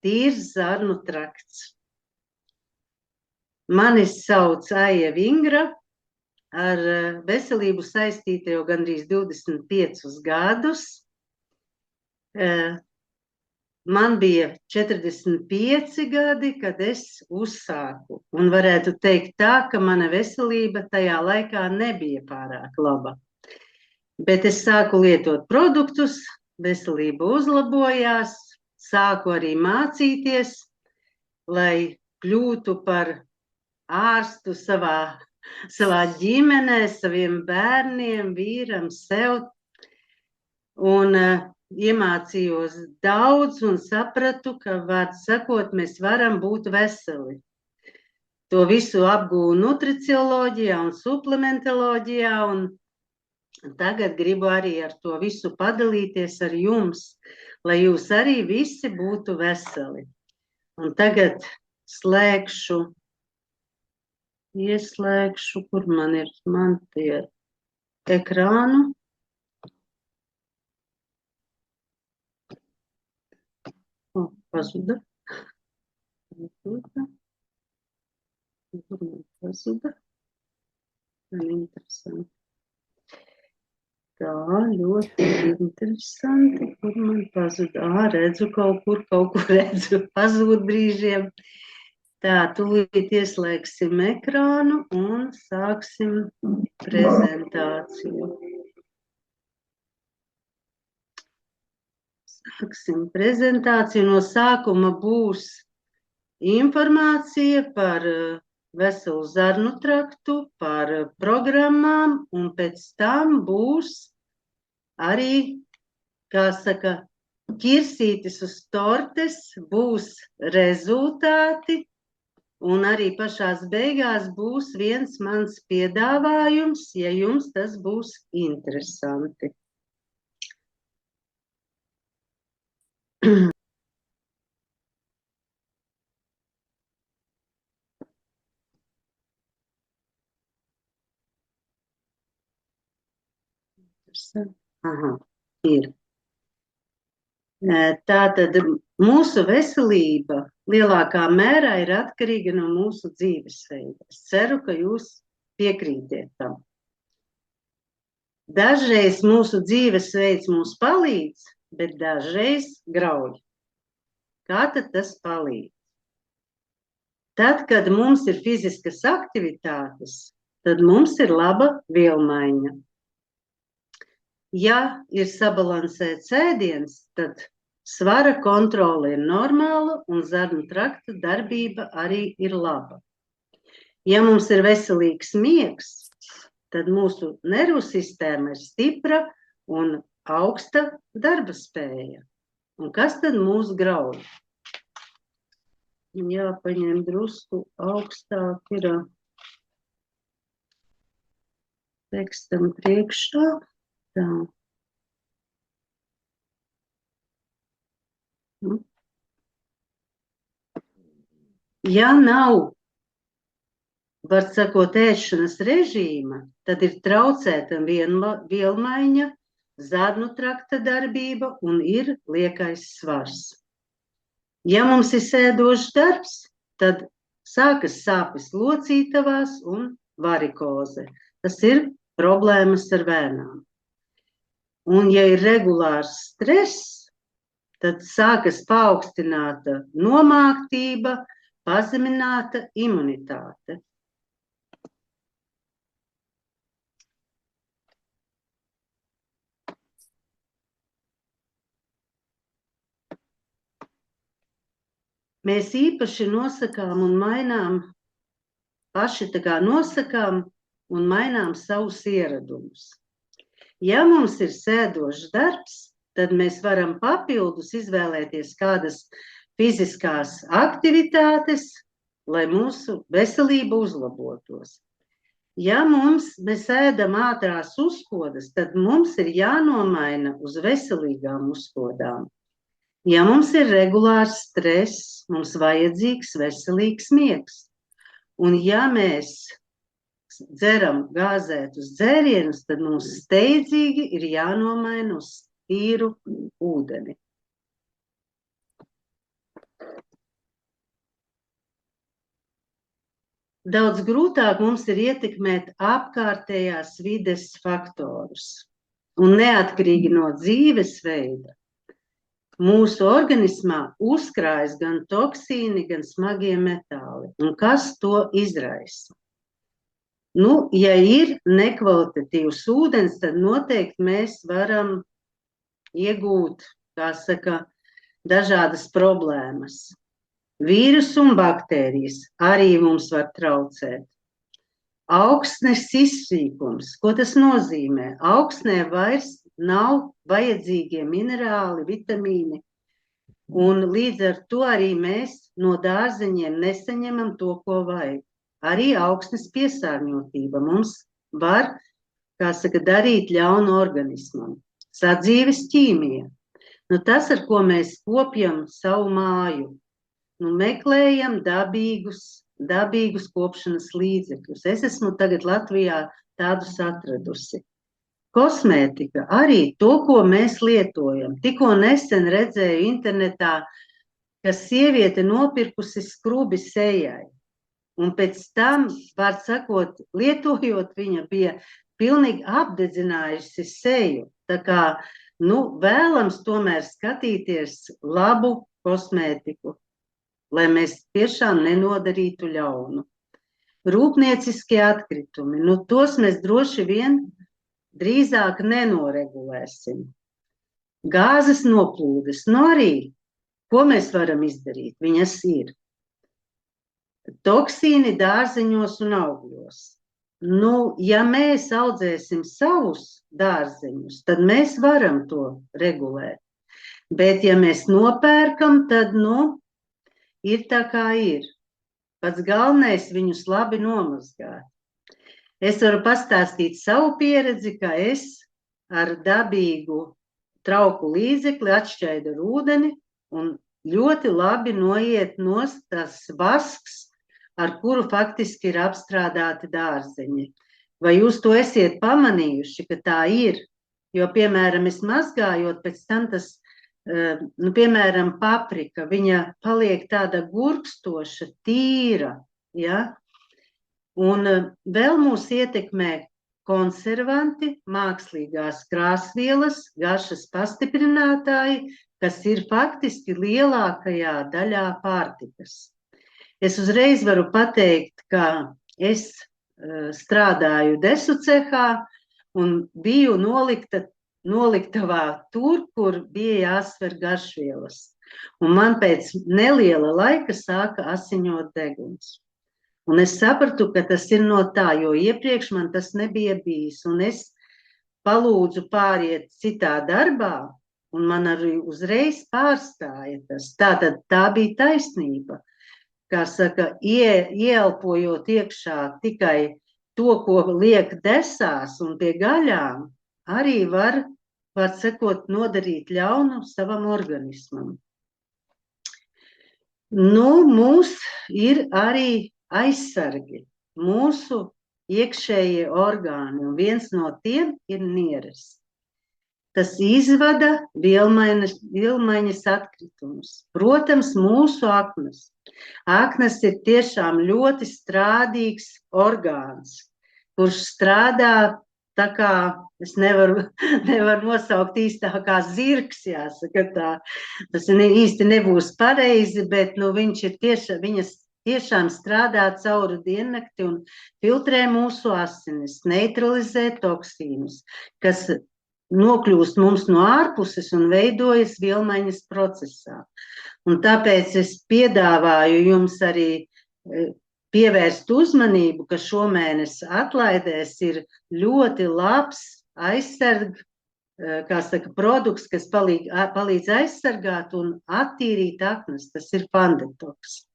tīrs zarnu trakts. Mani sauc Aija Vingra, ar veselību saistīta jau gandrīz 25 gadus. Man bija 45 gadi, kad es uzsāku, un varētu teikt tā, ka mana veselība tajā laikā nebija pārāk laba. Bet es sāku lietot produktus, veselība uzlabojās, sāku arī mācīties, lai kļūtu par ārstu savā ģimenē, saviem bērniem, vīram, sev. Un iemācījos daudz un sapratu, ka, vārds sakot, mēs varam būt veseli. To visu apgūvu nutricioloģijā un suplementoloģijā, un tagad gribu arī ar to visu padalīties ar jums, lai jūs arī visi būtu veseli. Un tagad ieslēgšu, kur man tie ekrānu. Pazuda. Interesanti. Tā, ļoti interesanti, kur man pazuda. Redzu kaut kur redzu, pazūd brīžiem. Tā, tūlīt ieslēgsim ekrānu un sāksim prezentāciju. No sākuma būs informācija par veselu zarnu traktu, par programmām, un pēc tam būs arī, kā saka, ķirsītis uz tortes, būs rezultāti, un arī pašās beigās būs viens mans piedāvājums, ja jums tas būs interesanti. Aha, ir. Tātad mūsu veselība lielākā mērā ir atkarīga no mūsu dzīvesveida. Es ceru, ka jūs piekrītiet tam. Dažreiz mūsu dzīvesveids mums palīdz, bet dažreiz grauj. Kā tad tas palīdz? Tad, kad mums ir fiziskas aktivitātes, tad mums ir laba vielmaiņa. Ja ir sabalansēts ēdiens, tad svara kontrole ir normāla un zarnu trakta darbība arī ir laba. Ja mums ir veselīgs miegs, tad mūsu nervu sistēma ir stipra un augsta darba spēja. Un kas tad mūs grauj? Jāpaņem drusku augstāk ir tekstam priekšā. Tā. Ja nav, var sakot, ēšanas režīma, tad ir traucēta vielmaiņa, zarnu trakta darbība un ir liekais svars. Ja mums ir sēdošs darbs, tad sākas sāpes locītavās un varikoze. Tas ir problēmas ar vēnām. Un ja ir regulārs stress, tad sākas paaugstināta nomāktība, pazemināta imunitāte. Mēs īpaši nosakām un mainām, paši tā kā nosakām un mainām savus ieradumus. Ja mums ir sēdošs darbs, tad mēs varam papildus izvēlēties kādas fiziskās aktivitātes, lai mūsu veselība uzlabotos. Ja mēs ēdam ātrās uzkodas, tad mums ir jānomaina uz veselīgām uzkodām. Ja mums ir regulārs stress, mums vajadzīgs veselīgs miegs. Un ja mēs dzeram gāzētus dzērienus, tad mums steidzīgi ir jānomaina uz tīru ūdeni. daudz grūtāk mums ir ietekmēt apkārtējās vides faktorus. Un neatkarīgi no dzīvesveida, mūsu organismā uzkrājas gan toksīni, gan smagie metāli. Un kas to izraisa? Nu, ja ir nekvalitatīvs ūdens, tad noteikti mēs varam iegūt, kā saka, dažādas problēmas. Vīrusi un baktērijas arī mums var traucēt. Augsnes izsīkums, ko tas nozīmē? Augsnē vairs nav vajadzīgie minerāli, vitamīni, un līdz ar to arī mēs no dārzeņiem nesaņemam to, ko vajag. Arī augsnes piesārņotība mums var, kā saka, darīt ļaunu organismam. Sadzīves ķīmija. Nu, tas, ar ko mēs kopjam savu māju. Nu, meklējam dabīgus kopšanas līdzekļus. Es esmu tagad Latvijā tādus atradusi. Kosmētika, arī to, ko mēs lietojam. Tikko nesen redzēju internetā, ka sieviete nopirkusi skrubi sejai. Un pēc tam, var sakot, lietojot, viņa bija pilnīgi apdedzinājusi seju. Tā kā, nu, vēlams tomēr skatīties labu kosmētiku, lai mēs tiešām nenodarītu ļaunu. Rūpnieciskie atkritumi, nu, tos mēs droši vien drīzāk nenoregulēsim. Gāzes noplūdes, nu arī, ko mēs varam izdarīt? Viņas ir. Toksīni dārzeņos un augļos. Nu, ja mēs audzēsim savus dārzeņus, tad mēs varam to regulēt. Bet, ja mēs nopērkam, tad, nu, ir tā kā ir. Pats galvenais viņus labi nomazgāt. Es varu pastāstīt savu pieredzi, ka es ar dabīgu trauku līdzekli atšķaidu ar ūdeni un ļoti labi noiet nost tas vasks, ar kuru faktiski ir apstrādāti dārzeņi. Vai jūs to esiet pamanījuši, ka tā ir? Jo, piemēram, es mazgājot, pēc tam tas, nu, piemēram, paprika, viņa paliek tāda gurkstoša, tīra, ja? Un vēl mūs ietekmē konservanti, mākslīgās krāsvielas, garšas pastiprinātāji, kas ir faktiski lielākajā daļā pārtikas. Es uzreiz varu pateikt, ka es strādāju desu cehā un biju noliktavā tur, kur bija jāsver garšvielas. Un man pēc neliela laika sāka asiņot deguns. Un es sapratu, ka tas ir no tā, jo iepriekš man tas nebija bijis. Un es palūdzu pāriet citā darbā, un man arī uzreiz pārstāja tas. Tātad tā bija taisnība. Kā saka, ieelpojot iekšā tikai to, ko liek desās un pie gaļām, arī var sakot, nodarīt ļaunu savam organismam. Nu, mums ir arī aizsargi, mūsu iekšējie orgāni, un viens no tiem ir nieres. Tas izvada vielmaiņas atkritumus. Protams, mūsu aknas. Aknas ir tiešām ļoti strādīgs orgāns, kurš strādā tā kā, es nevaru nosaukt īstā kā zirgs, jāsaka tā. Tas īsti nebūs pareizi, bet nu, viņas tiešām strādā cauri diennakti un filtrē mūsu asinis, neutralizē toksīnus, kas nokļūst mums no ārpuses un veidojas vielmaiņas procesā. Un tāpēc es piedāvāju jums arī pievērst uzmanību, ka šomēnes atlaidēs ir ļoti labs aizsarg, kā saka, produkts, kas palīdz aizsargāt un attīrīt aknas. Tas ir Pandetox.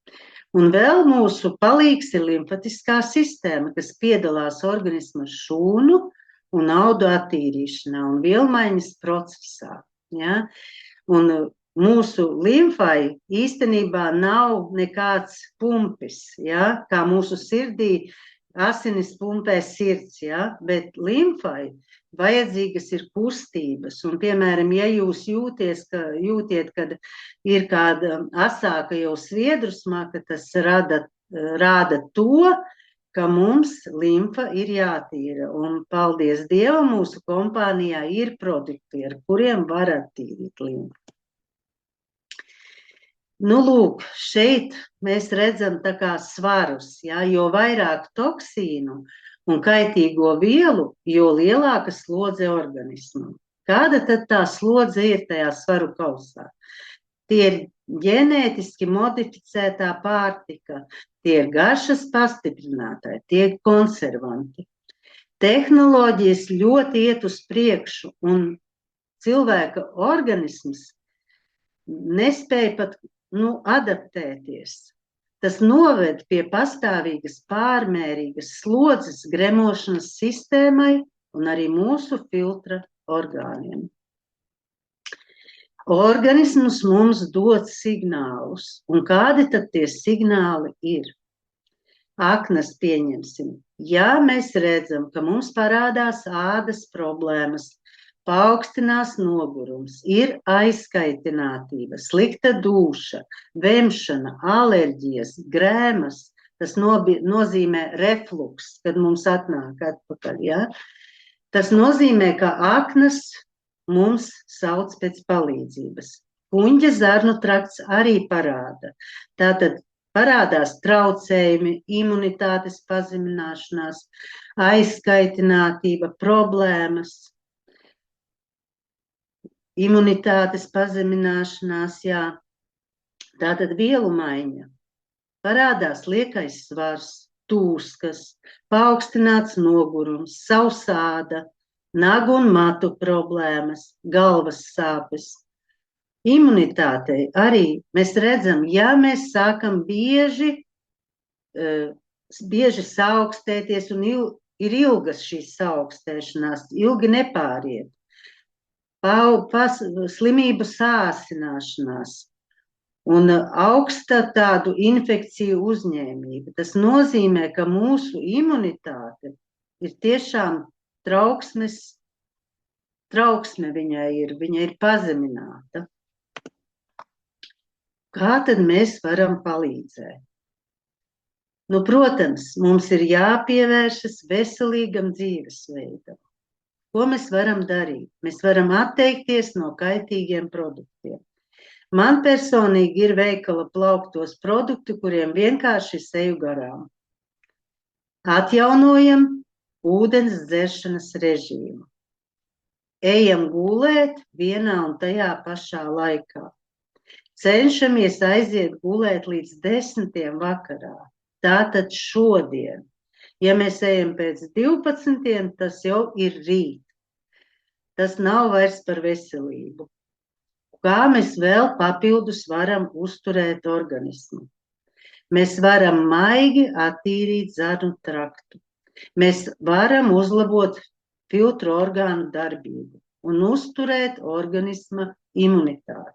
Un vēl mūsu palīgs ir limfatiskā sistēma, kas piedalās organisma šūnu un audu attīrīšanā un vielmaiņas procesā. Ja? Un mūsu limfai īstenībā nav nekāds pumpis, ja? Kā mūsu sirdī asinis pumpē sirds, ja? Bet limfai vajadzīgas ir kustības. Un, piemēram, ja jūs jūtiet, kad ir kāda asāka jau sviedrusmā, ka tas rāda to, ka mums limfa ir jātīra. Un paldies Dievam, mūsu kompānijā ir produkti, ar kuriem var attīrīt limfu. Nu, lūk, šeit mēs redzam tā kā svarus, ja, jo vairāk toksīnu un kaitīgo vielu, jo lielāka slodze organismam. Kāda tad tā slodze ir tajā svaru kausā? Tie ir ģenētiski modificētā pārtika, tie ir garšas pastiprinātāji, tie ir konservanti. Tehnoloģijas ļoti iet uz priekšu, un cilvēka organisms nespēja pat adaptēties. Tas noved pie pastāvīgas pārmērīgas slodzes gremošanas sistēmai un arī mūsu filtra orgāniem. Organisms mums dod signālus, un kādi tad tie signāli ir? Aknas pieņemsim. Ja mēs redzam, ka mums parādās ādas problēmas, paaugstinās nogurums, ir aizkaitinātība, slikta dūša, vemšana, alerģijas, grēmas, tas nozīmē refluks, kad mums atnāk atpakaļ, ja? Tas nozīmē, ka aknas mums sauc pēc palīdzības. Kuņģa zarnu trakts arī parāda. Tātad parādās traucējumi, imunitātes pazemināšanās, aizskaitinātība, problēmas, imunitātes pazemināšanās, jā. Tātad vielu maiņa. Parādās liekais svars, tūskas, paaugstināts nogurums, sausāda, nagu un matu problēmas, galvas sāpes. Imunitātei arī mēs redzam, ja mēs sākam bieži saaugstēties un ir ilgas šīs saaugstēšanās, ilgi nepāriet. Slimību sāsināšanās un augsta tādu infekciju uzņēmība. Tas nozīmē, ka mūsu imunitāte ir tiešām trauksme viņa ir pazemināta. Kā tad mēs varam palīdzēt? Nu, protams, mums ir jāpievēršas veselīgam dzīvesveidam. Ko mēs varam darīt? Mēs varam atteikties no kaitīgiem produktiem. Man personīgi ir veikala plauktos produkti, kuriem vienkārši eju garām. Atjaunojam ūdens dzeršanas režīmu. Ejam gulēt vienā un tajā pašā laikā. Cenšamies aiziet gulēt līdz 10 vakarā. Tātad šodien. Ja mēs ejam pēc 12, tas jau ir rīt. Tas nav vairs par veselību. Kā mēs vēl papildus varam uzturēt organismu? Mēs varam maigi attīrīt zarnu traktu. Mēs varam uzlabot filtru orgānu darbību un uzturēt organisma imunitāti.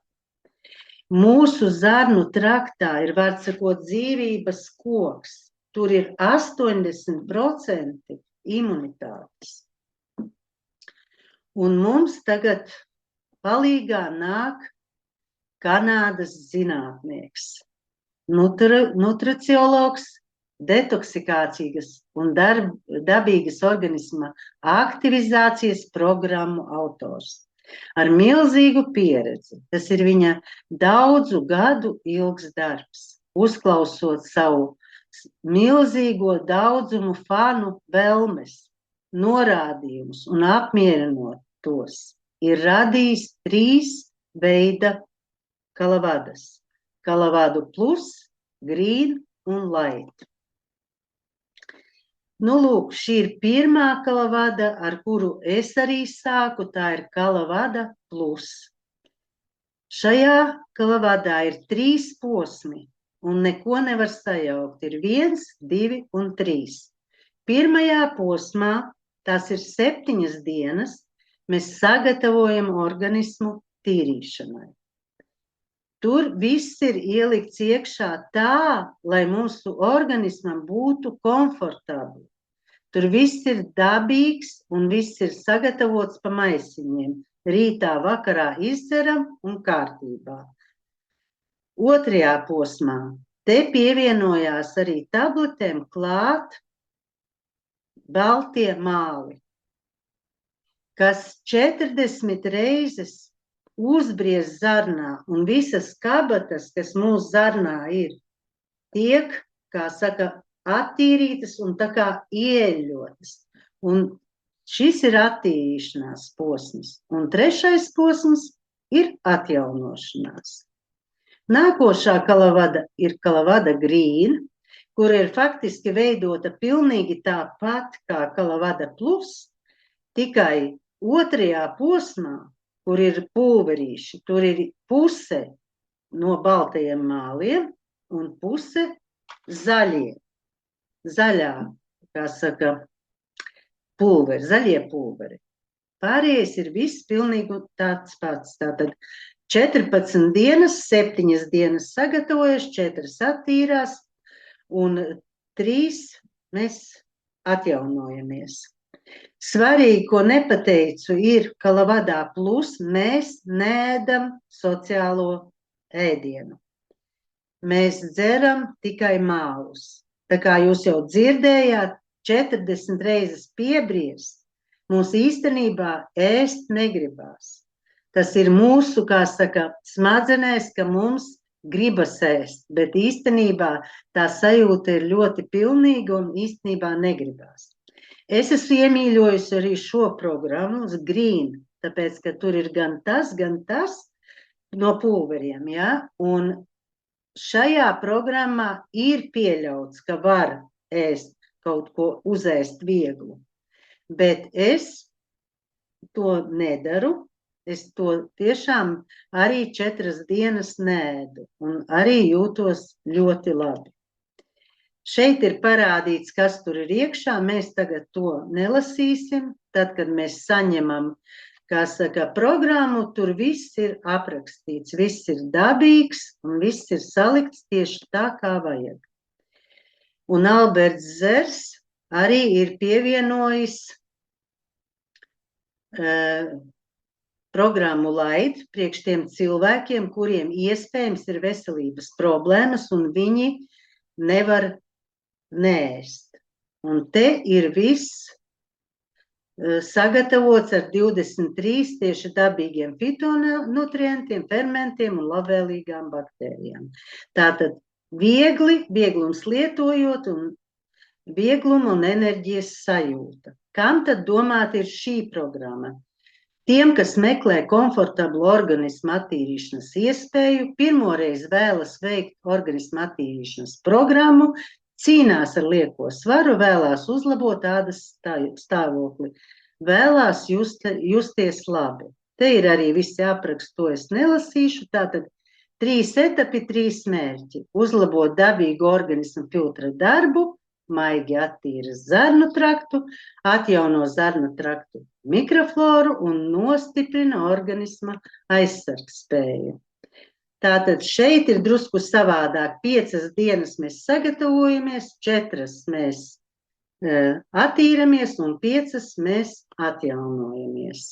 Mūsu zarnu traktā ir, var sakot, dzīvības koks. Tur ir 80% imunitātes. Un mums tagad palīgā nāk Kanādas zinātnieks, nutriciologs, detoksikācijas un dabīgas organisma aktivizācijas programmu autors. Ar milzīgu pieredzi. Tas ir viņa daudzu gadu ilgs darbs, uzklausot savu milzīgo daudzumu fanu vēlmes, norādījumus un apmierinot tos, ir radījis 3 veida kalavadas. Kalavadu plus, green un light. Nu, lūk, šī ir pirmā kalavada, ar kuru es arī sāku, tā ir kalavada plus. Šajā kalavadā ir 3 posmi. Un neko nevar sajaukt. Ir 1, 2 un 3. Pirmajā posmā, tās ir 7 dienas, mēs sagatavojam organismu tīrīšanai. Tur viss ir ielikts iekšā tā, lai mūsu organismam būtu komfortabli. Tur viss ir dabīgs un viss ir sagatavots pa maisiņiem. Rītā, vakarā izdzeram un kārtībā. Otrajā posmā te pievienojās arī tabletēm klāt baltie māli, kas 40 reizes uzbries zarnā, un visas kabatas, kas mūsu zarnā ir, tiek, kā saka, attīrītas un tā kā ieļotas. Un šis ir attīrīšanās posms. Un trešais posms ir atjaunošanās. Nākošā kalavada ir kalavada green, kur ir faktiski veidota pilnīgi tāpat kā kalavada plus, tikai otrajā posmā, kur ir pulverīši, tur ir puse no baltajiem māliem un puse zaļā, kā saka, pulveri, zaļie pulveri. Pārējais ir viss pilnīgi tāds pats. Tātad 14 dienas, 7 dienas sagatavojas, 4 attīrās un 3 mēs atjaunojamies. Svarīgi, ko nepateicu, ir kalavadā plus mēs neēdam sociālo ēdienu. Mēs dzeram tikai mālus. Tā kā jūs jau dzirdējāt, 40 reizes piebriest, mums īstenībā ēst negribās. Tas ir mūsu, kā saka, smadzenēs, ka mums gribas ēst, bet īstenībā tā sajūta ir ļoti pilnīga un īstenībā negribās. Es esmu iemīļojusi arī šo programmu uz Green, tāpēc, ka tur ir gan tas no pulveriem, ja? Un šajā programmā ir pieļauts, ka var ēst kaut ko uzēst vieglu, bet es to nedaru. Es to tiešām arī 4 dienas neēdu un arī jūtos ļoti labi. Šeit ir parādīts, kas tur ir iekšā. Mēs tagad to nelasīsim. Tad, kad mēs saņemam, kā saka, programmu, tur viss ir aprakstīts, viss ir dabīgs un viss ir salikts tieši tā, kā vajag. Un Alberts Zers arī ir pievienojis programmu Light priekš tiem cilvēkiem, kuriem iespējams ir veselības problēmas un viņi nevar neēst. Un te ir viss sagatavots ar 23 tieši dabīgiem fitonutrientiem, fermentiem un labvēlīgām baktērijām. Tātad vieglums lietojot un viegluma un enerģijas sajūta. Kam tad domāt ir šī programma? Tiem, kas meklē komfortablu organismu attīrīšanas iespēju, pirmoreiz vēlas veikt organismu attīrīšanas programmu, cīnās ar lieko svaru, vēlās uzlabot ādas stāvokli, vēlās justies labi. Te ir arī visi apraksti, to es nelasīšu. Tātad 3 etapi, 3 mērķi. Uzlabot dabīgu organismu filtra darbu, maigi attīra zarnu traktu, atjauno zarnu traktu mikrofloru un nostiprina organisma aizsargspēju. Tātad šeit ir drusku savādāk. 5 dienas mēs sagatavojamies, 4 mēs attīramies un 5 mēs atjaunojamies.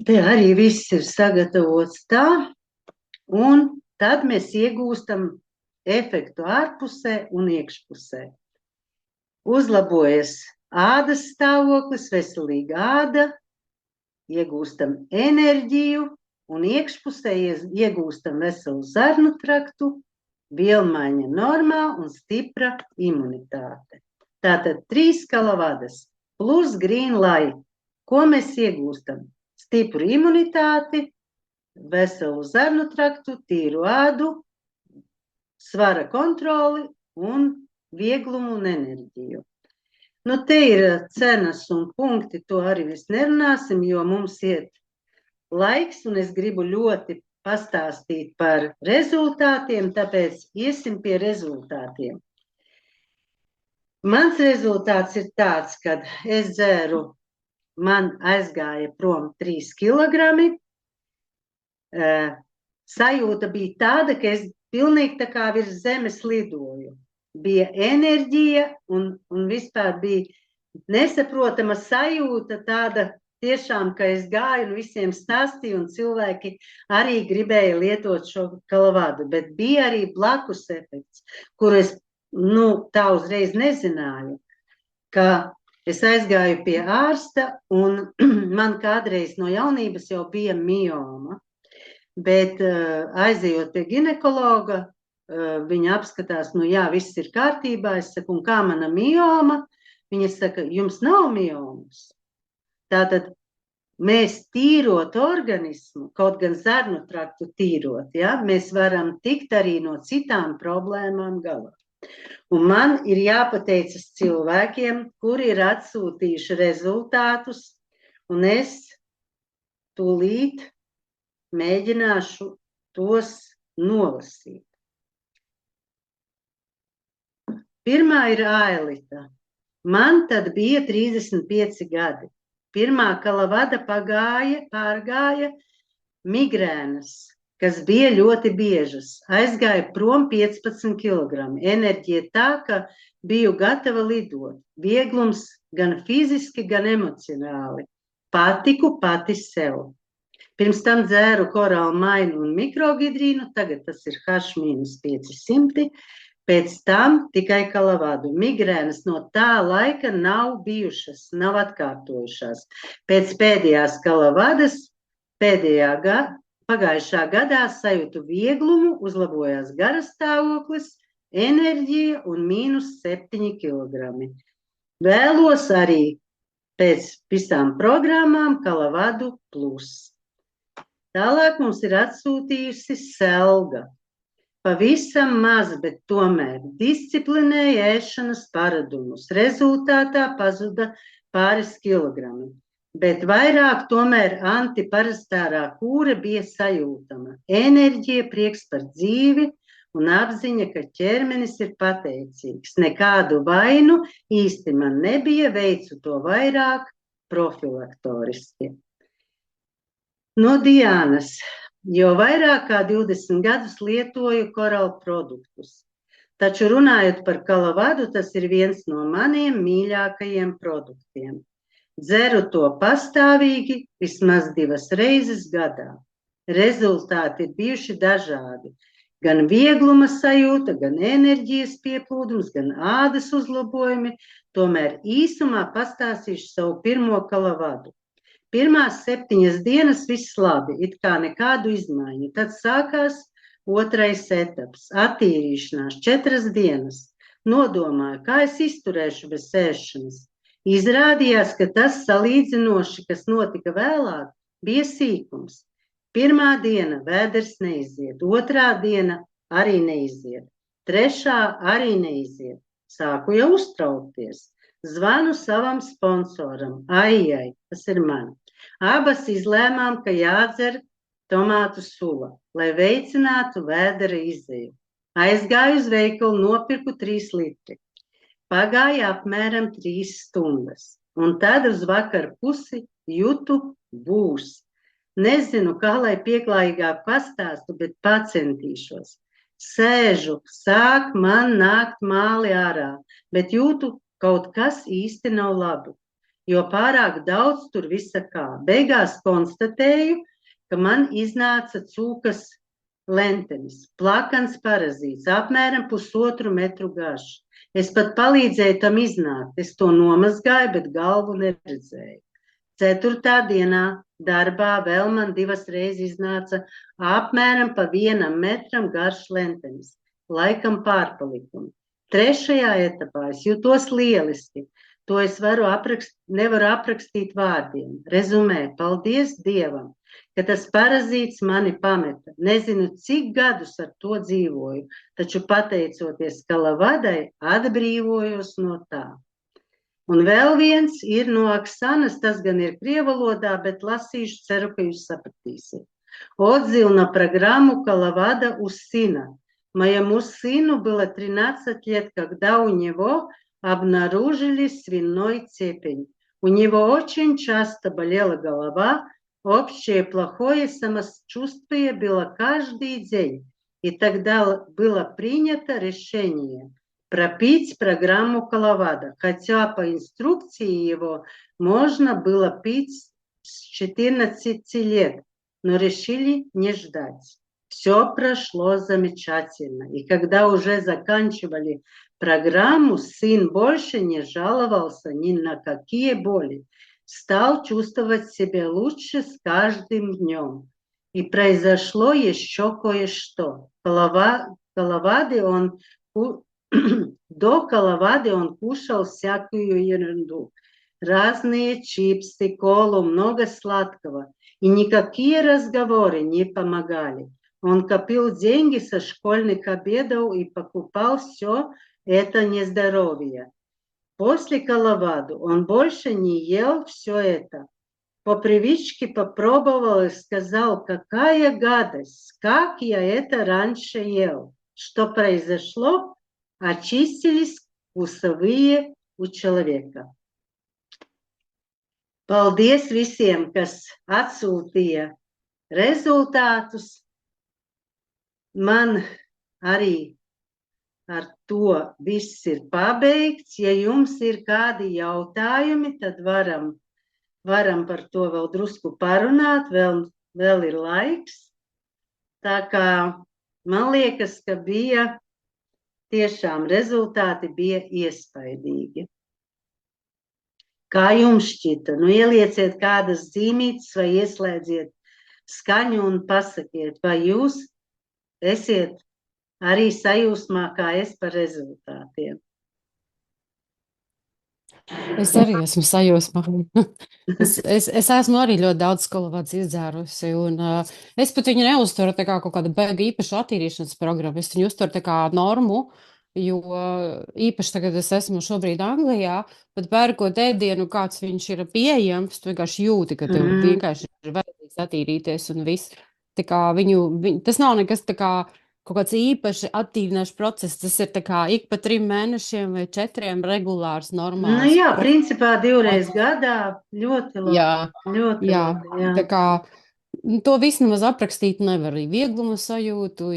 Te arī viss ir sagatavots tā, un tad mēs iegūstam efektu ārpusē un iekšpusē. Uzlabojas ādas stāvoklis, veselīga āda, iegūstam enerģiju un iekšpusē iegūstam veselu zarnu traktu, vielmaiņa normā un stipra imunitāte. Tātad 3 kalavadas plus Green Light. Ko mēs iegūstam? Stipru imunitāti, veselu zarnu traktu, tīru ādu, svara kontroli un vieglumu un enerģiju. Nu, te ir cenas un punkti, to arī mēs nerunāsim, jo mums iet laiks un es gribu ļoti pastāstīt par rezultātiem, tāpēc iesim pie rezultātiem. Mans rezultāts ir tāds, kad es dzēru, man aizgāja prom 3 kilogrami. Sajūta bija tāda, ka es pilnīgi tā kā virs zemes lidoju. Bija enerģija un vispār bija nesaprotama sajūta tāda tiešām, ka es gāju un visiem stāstīju un cilvēki arī gribēja lietot šo kalavadu, bet bija arī blakus efekts, kuru es tā uzreiz nezināju. ka es aizgāju pie ārsta, un man kādreiz no jaunības jau bija mioma. Bet aizejot pie ginekologa, viņa apskatās, nu jā, viss ir kārtībā. Es saku, un kā mana mioma? Viņa saka, jums nav miomas. Tātad mēs tīrot organismu, kaut gan zarnu traktu tīrot, ja, mēs varam tikt arī no citām problēmām galā. Un man ir jāpateicas cilvēkiem, kuri ir atsūtījuši rezultātus, un es tūlīt mēģināšu tos nolasīt. Pirmā ir Ailita. Man tad bija 35 gadi. Pirmā kalavada pārgāja migrēnas, kas bija ļoti biežas. Aizgāja prom 15 kg. Enerģija tā, ka biju gatava lidot. Vieglums gan fiziski, gan emocionāli. Patiku pati sev. Pirms tam dzēru korālu mainu un mikrogidrīnu, tagad tas ir H-500. Pēc tam tikai kalavadu. Migrēnas no tā laika nav bijušas, nav atkārtojušās. Pēc pēdējās kalavadas, pagājušā gadā sajūtu vieglumu, uzlabojās garastāvoklis, enerģija un -7 kg. Vēlos arī pēc visām programmām kalavadu plus. Tālāk mums ir atsūtījusi Selga. Pavisam maz, bet tomēr disciplinēja ēšanas paradumus. Rezultātā pazuda pāris kilogrami. Bet vairāk tomēr antiparastārā kūra bija sajūtama. Enerģija, prieks par dzīvi un apziņa, ka ķermenis ir pateicīgs. Nekādu vainu īsti man nebija, veicu to vairāk profilaktoriski. No Diānas. Jo vairāk kā 20 gadus lietoju korālu produktus. Taču runājot par kalavadu, tas ir viens no maniem mīļākajiem produktiem. Dzeru to pastāvīgi vismaz 2 reizes gadā. Rezultāti ir bijuši dažādi. Gan viegluma sajūta, gan enerģijas pieplūdums, gan ādas uzlabojumi. Tomēr īsumā pastāstīšu savu pirmo kalavadu. Pirmās 7 dienas viss labi, it kā nekādu izmaiņu. Tad sākās otrais etaps – attīrīšanās 4 dienas. Nodomāju, kā es izturēšu bez ēšanas. Izrādījās, ka tas salīdzinoši, kas notika vēlāk, bija sīkums. Pirmā diena vēders neiziet, otrā diena arī neiziet, trešā arī neiziet. Sāku jau uztraukties. Zvanu savam sponsoram. Ai, tas ir man. Abas izlēmām, ka jādzer tomātu sula, lai veicinātu vēdera izēju. Aizgāju uz veikalu, nopirku 3 litri. Pagāja apmēram 3 stundas. Un tad uz vakar pusi jūtu būs. Nezinu, kā lai pieklājīgāk pastāstu, bet pacentīšos. Sēžu, sāk man nākt māli ārā, bet jūtu kaut kas īsti nav labi. Jo pārāk daudz tur visa kā. Beigās konstatēju, ka man iznāca cūkas lentenis, plakans parazīts, apmēram 1,5 metru garš. Es pat palīdzēju tam iznākt. Es to nomazgāju, bet galvu neredzēju. 4. dienā darbā vēl man 2 reizes iznāca apmēram pa 1 metram garš lentenis, laikam pārpalikumi. 3. etapā es jūtos lieliski. To es nevaru aprakstīt vārdiem. Rezumē, paldies Dievam, ka tas parazīts mani pameta. Nezinu, cik gadus ar to dzīvoju, taču pateicoties kalavadai, atbrīvojos no tā. Un vēl viens ir no Oksanas, tas gan ir krievalodā, bet lasīšu, ceru, ka jūs sapratīsiet. Отзыв на программу «Калавада у сына». Моему сыну было 13 лет, когда у него обнаружили свиной цепень. У него очень часто болела голова, общее плохое самочувствие было каждый день. И тогда было принято решение пропить программу Калавада, хотя по инструкции его можно было пить с 14 лет, но решили не ждать. Все прошло замечательно. И когда уже заканчивали программу, сын больше не жаловался ни на какие боли. Стал чувствовать себя лучше с каждым днем. И произошло еще кое-что. До Коловады он кушал всякую ерунду. Разные чипсы, колу, много сладкого. И никакие разговоры не помогали. Он копил деньги со школьных обедов и покупал все это нездоровье. После Коловаду он больше не ел все это. По привычке попробовал и сказал, какая гадость, как я это раньше ел. Что произошло? Очистились вкусовые у человека. Paldies visiem, kas atsūtīja rezultātus. Man arī ar to viss ir pabeigts. Ja jums ir kādi jautājumi, tad varam par to vēl drusku parunāt, vēl ir laiks. Tā kā man liekas, ka bija tiešām rezultāti bija iespaidīgi. Kā jums šķita? Nu, ielieciet kādas zīmītes vai ieslēdziet skaņu un pasakiet, vai jūs esiet arī sajūsmā kā es par rezultātiem. Es arī esmu sajūsmā. Es esmu arī ļoti daudz Kolovāds izdzērusi, un es pat viņu neuzturu tā kā kaut kāda beiga īpaša attīrīšanas programma. Es viņu uzturu tā kā normu, jo īpaši tagad es esmu šobrīd Anglijā, bet pērkot ēdienu, kāds viņš ir pieejams, tu vienkārši jūti, ka tev vienkārši ir vajadzīgs attīrīties un viss. Tā kā tas nav nekas tā kā kaut kāds īpaši attīrināšs process, tas ir tā kā ik pa 3 mēnešiem vai 4 regulārs, normāls. Nu jā, principā 2 reizes gadā ļoti labi. Jā, jā. Tā kā to visu nemaz aprakstīt nevar. Vieglumu sajūtu,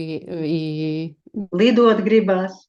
lidot gribās.